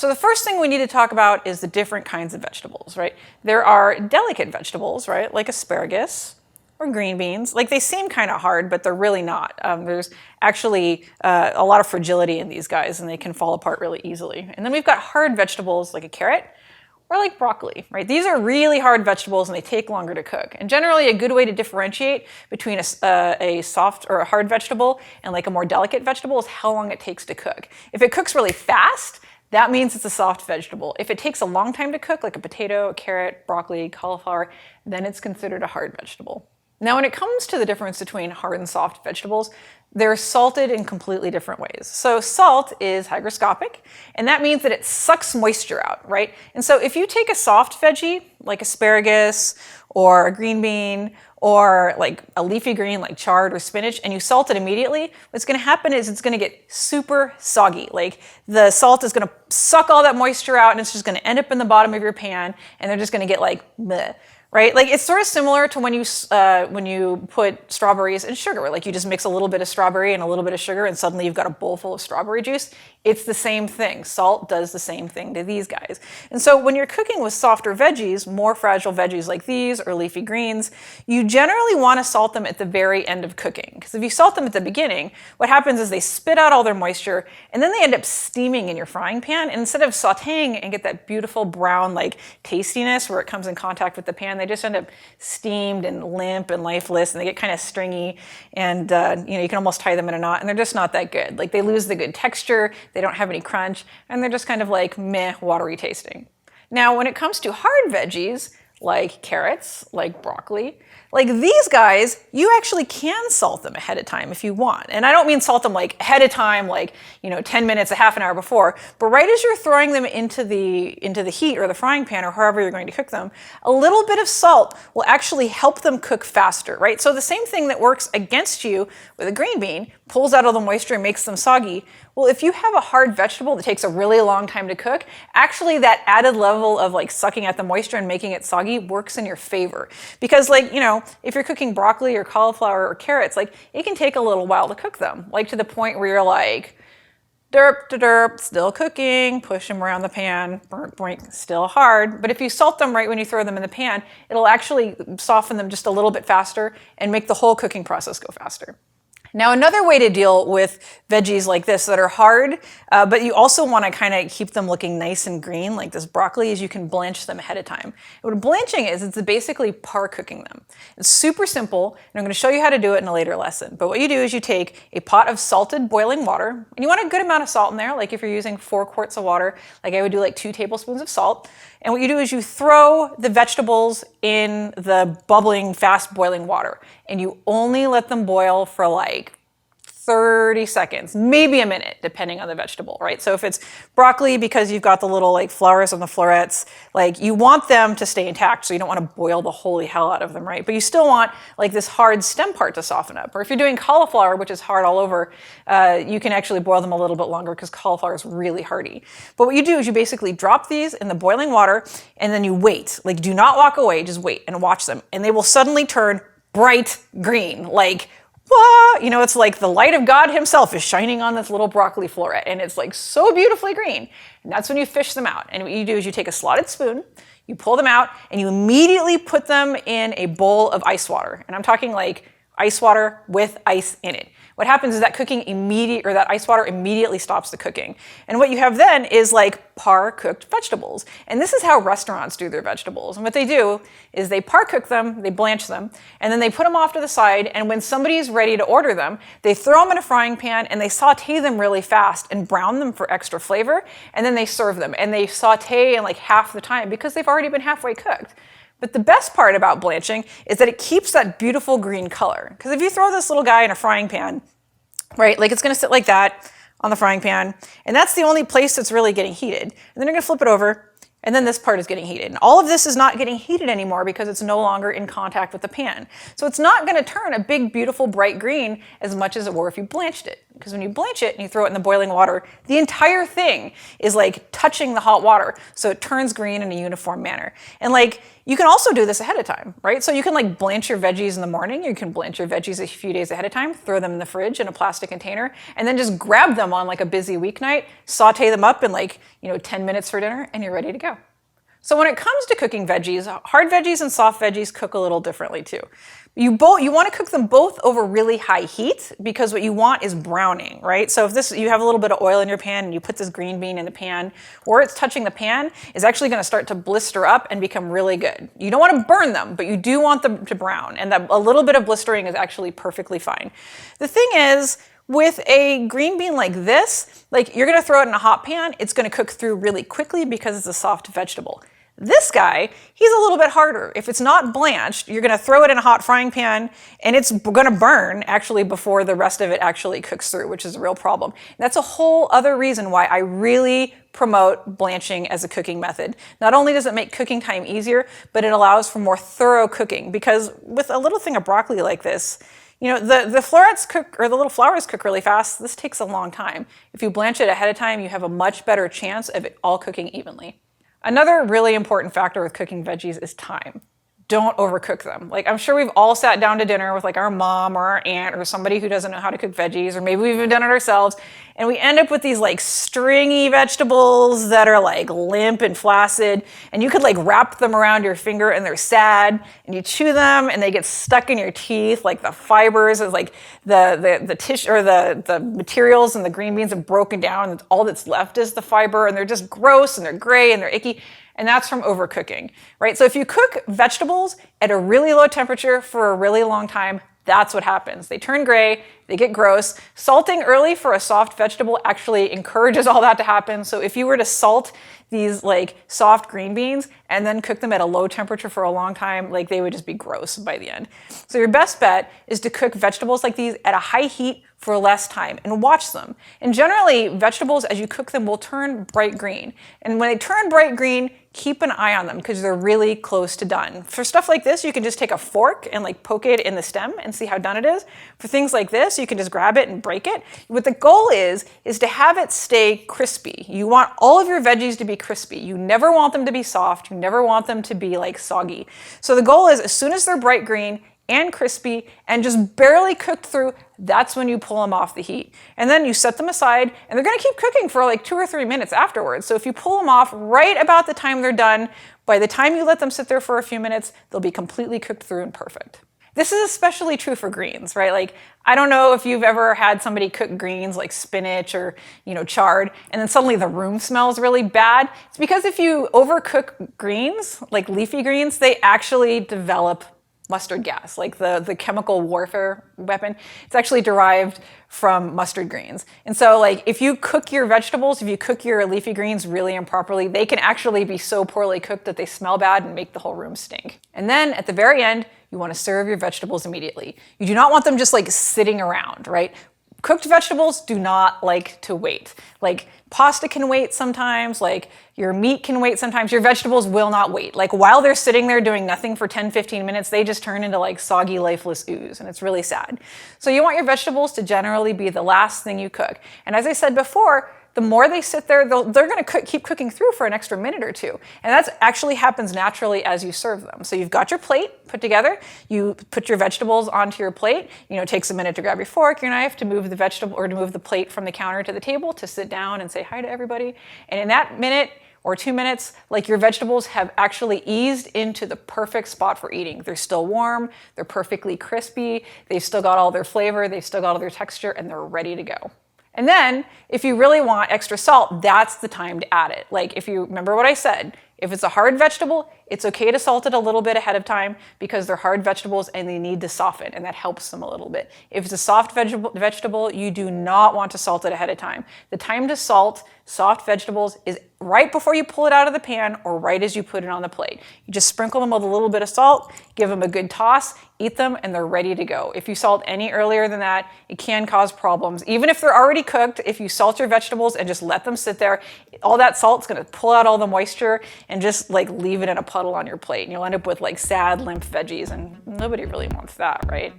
So the first thing we need to talk about is the different kinds of vegetables, right? There are delicate vegetables, right? Like asparagus or green beans. Like they seem kind of hard, but they're really not. There's actually a lot of fragility in these guys and they can fall apart really easily. And then we've got hard vegetables like a carrot or like broccoli, right? These are really hard vegetables and they take longer to cook. And generally a good way to differentiate between a soft or a hard vegetable and like a more delicate vegetable is how long it takes to cook. If it cooks really fast, that means it's a soft vegetable. If it takes a long time to cook, like a potato, a carrot, broccoli, cauliflower, then it's considered a hard vegetable. Now, when it comes to the difference between hard and soft vegetables, they're salted in completely different ways. So salt is hygroscopic, and that means that it sucks moisture out, right? And so if you take a soft veggie, like asparagus or a green bean, or like a leafy green like chard or spinach, and you salt it immediately, what's gonna happen is it's gonna get super soggy. Like the salt is gonna suck all that moisture out and it's just gonna end up in the bottom of your pan and they're just gonna get like meh. Right? Like it's sort of similar to when you put strawberries and sugar. Like you just mix a little bit of strawberry and a little bit of sugar and suddenly you've got a bowl full of strawberry juice. It's the same thing. Salt does the same thing to these guys. And so when you're cooking with softer veggies, more fragile veggies like these or leafy greens, you generally want to salt them at the very end of cooking. Because if you salt them at the beginning, what happens is they spit out all their moisture and then they end up steaming in your frying pan. And instead of sauteing and get that beautiful brown like tastiness where it comes in contact with the pan, they just end up steamed and limp and lifeless and they get kind of stringy and you can almost tie them in a knot and they're just not that good. Like they lose the good texture, they don't have any crunch, and they're just kind of like meh, watery tasting. Now when it comes to hard veggies, like carrots, like broccoli, like these guys, you actually can salt them ahead of time if you want. And I don't mean salt them like ahead of time, like 10 minutes, a half an hour before, but right as you're throwing them into the heat or the frying pan or however you're going to cook them, a little bit of salt will actually help them cook faster, right? So the same thing that works against you with a green bean, pulls out all the moisture and makes them soggy. Well, if you have a hard vegetable that takes a really long time to cook, actually that added level of like sucking at the moisture and making it soggy works in your favor. Because if you're cooking broccoli or cauliflower or carrots, like it can take a little while to cook them, like to the point where you're like, derp to derp, still cooking, push them around the pan, burnt, boink, still hard. But if you salt them right when you throw them in the pan, it'll actually soften them just a little bit faster and make the whole cooking process go faster. Now, another way to deal with veggies like this that are hard, but you also want to kind of keep them looking nice and green, like this broccoli, is you can blanch them ahead of time. And what blanching is, it's basically par cooking them. It's super simple, and I'm going to show you how to do it in a later lesson. But what you do is you take a pot of salted boiling water, and you want a good amount of salt in there, like if you're using 4 quarts of water, like I would do like 2 tablespoons of salt. And what you do is you throw the vegetables in the bubbling, fast boiling water, and you only let them boil for like 30 seconds, maybe a minute, depending on the vegetable, right? So if it's broccoli, because you've got the little like flowers on the florets, like you want them to stay intact, so you don't want to boil the holy hell out of them, right? But you still want like this hard stem part to soften up. Or if you're doing cauliflower, which is hard all over, you can actually boil them a little bit longer because cauliflower is really hardy. But what you do is you basically drop these in the boiling water and then you wait. Like do not walk away, just wait and watch them. And they will suddenly turn bright green, like it's like the light of God himself is shining on this little broccoli floret and it's like so beautifully green. And that's when you fish them out. And what you do is you take a slotted spoon, you pull them out and you immediately put them in a bowl of ice water. And I'm talking like ice water with ice in it. What happens is that that ice water immediately stops the cooking. And what you have then is like par cooked vegetables. And this is how restaurants do their vegetables. And what they do is they par cook them, they blanch them, and then they put them off to the side. And when somebody is ready to order them, they throw them in a frying pan and they saute them really fast and brown them for extra flavor. And then they serve them and they saute in like half the time because they've already been halfway cooked. But the best part about blanching is that it keeps that beautiful green color. Because if you throw this little guy in a frying pan, right, like it's going to sit like that on the frying pan, and that's the only place that's really getting heated. And then you're going to flip it over, and then this part is getting heated. And all of this is not getting heated anymore because it's no longer in contact with the pan. So it's not going to turn a big, beautiful, bright green as much as it were if you blanched it. because when you blanch it and you throw it in the boiling water, the entire thing is like touching the hot water, so it turns green in a uniform manner. And like, you can also do this ahead of time, right? So you can like blanch your veggies in the morning, you can blanch your veggies a few days ahead of time, throw them in the fridge in a plastic container, and then just grab them on like a busy weeknight, saute them up in like, 10 minutes for dinner, and you're ready to go. So when it comes to cooking veggies, hard veggies and soft veggies cook a little differently too. You want to cook them both over really high heat, because what you want is browning, right? So if you have a little bit of oil in your pan and you put this green bean in the pan, where it's touching the pan is actually going to start to blister up and become really good. You don't want to burn them, but you do want them to brown, and that a little bit of blistering is actually perfectly fine. The thing is, with a green bean like this, like you're going to throw it in a hot pan, it's going to cook through really quickly because it's a soft vegetable. This guy, he's a little bit harder. If it's not blanched, you're going to throw it in a hot frying pan and it's going to burn actually before the rest of it actually cooks through, which is a real problem. And that's a whole other reason why I really promote blanching as a cooking method. Not only does it make cooking time easier, but it allows for more thorough cooking, because with a little thing of broccoli like this, the florets cook, or the little flowers cook really fast. This takes a long time. If you blanch it ahead of time, you have a much better chance of it all cooking evenly. Another really important factor with cooking veggies is time. Don't overcook them. Like, I'm sure we've all sat down to dinner with like our mom or our aunt or somebody who doesn't know how to cook veggies, or maybe we've even done it ourselves, and we end up with these like stringy vegetables that are like limp and flaccid, and you could like wrap them around your finger and they're sad, and you chew them and they get stuck in your teeth, like the fibers of like the tissue, or the materials and the green beans have broken down, and all that's left is the fiber, and they're just gross and they're gray and they're icky. And that's from overcooking, right? So if you cook vegetables at a really low temperature for a really long time, that's what happens. They turn gray, they get gross. Salting early for a soft vegetable actually encourages all that to happen. So if you were to salt these like soft green beans and then cook them at a low temperature for a long time, like they would just be gross by the end. So your best bet is to cook vegetables like these at a high heat for less time and watch them. And generally, vegetables, as you cook them, will turn bright green. And when they turn bright green, keep an eye on them because they're really close to done. For stuff like this, you can just take a fork and like poke it in the stem and see how done it is. For things like this, you can just grab it and break it. What the goal is to have it stay crispy. You want all of your veggies to be crispy. You never want them to be soft. You never want them to be like soggy. So the goal is, as soon as they're bright green and crispy and just barely cooked through, that's when you pull them off the heat. And then you set them aside, and they're gonna keep cooking for like 2 or 3 minutes afterwards. So if you pull them off right about the time they're done, by the time you let them sit there for a few minutes, they'll be completely cooked through and perfect. This is especially true for greens, right? Like, I don't know if you've ever had somebody cook greens like spinach or, chard, and then suddenly the room smells really bad. It's because if you overcook greens, like leafy greens, they actually develop mustard gas, like the chemical warfare weapon. It's actually derived from mustard greens. And so like if you cook your vegetables, if you cook your leafy greens really improperly, they can actually be so poorly cooked that they smell bad and make the whole room stink. And then at the very end, you want to serve your vegetables immediately. You do not want them just like sitting around, right? Cooked vegetables do not like to wait. Like pasta can wait sometimes, like your meat can wait sometimes, your vegetables will not wait. Like while they're sitting there doing nothing for 10, 15 minutes, they just turn into like soggy, lifeless ooze, and it's really sad. So you want your vegetables to generally be the last thing you cook. And as I said before, the more they sit there, they're going to keep cooking through for an extra minute or two. And that actually happens naturally as you serve them. So you've got your plate put together, you put your vegetables onto your plate. It takes a minute to grab your fork, your knife, to move the vegetable or to move the plate from the counter to the table, to sit down and say hi to everybody. And in that minute or 2 minutes, like your vegetables have actually eased into the perfect spot for eating. They're still warm, they're perfectly crispy, they've still got all their flavor, they've still got all their texture, and they're ready to go. And then, if you really want extra salt, that's the time to add it. Like, if you remember what I said, if it's a hard vegetable, it's okay to salt it a little bit ahead of time because they're hard vegetables and they need to soften, and that helps them a little bit. If it's a soft vegetable, you do not want to salt it ahead of time. The time to salt soft vegetables is right before you pull it out of the pan or right as you put it on the plate. You just sprinkle them with a little bit of salt, give them a good toss, eat them, and they're ready to go. If you salt any earlier than that, it can cause problems. Even if they're already cooked, if you salt your vegetables and just let them sit there, all that salt's gonna pull out all the moisture and just like leave it in a puddle on your plate. And you'll end up with like sad, limp veggies, and nobody really wants that, right?